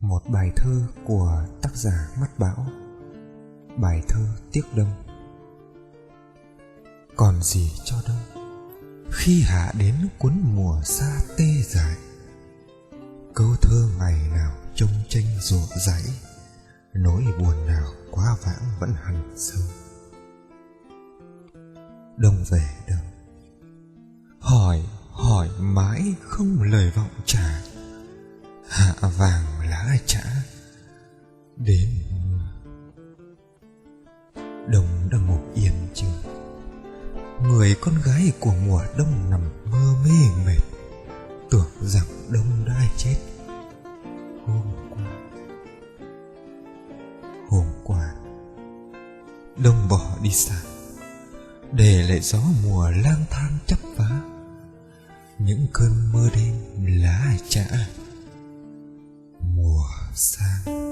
Một bài thơ của tác giả Mắt Bão. Bài thơ Tiếc Đông. Còn gì cho đâu khi hạ đến cuốn mùa xa tê dại, câu thơ ngày nào trông tranh rủa rẫy, nỗi buồn nào quá vãng vẫn hằn sâu. Đông về đâu, hỏi mãi không lời vọng trả, hạ vàng lá trã đến mưa. Đông đang ngủ yên chưa, người con gái của mùa đông nằm mơ mê mệt, tưởng rằng đông đã chết hôm qua. Đông bỏ đi xa, để lại gió mùa lang thang chắp vá những cơn mơ đêm lá trã mùa sang.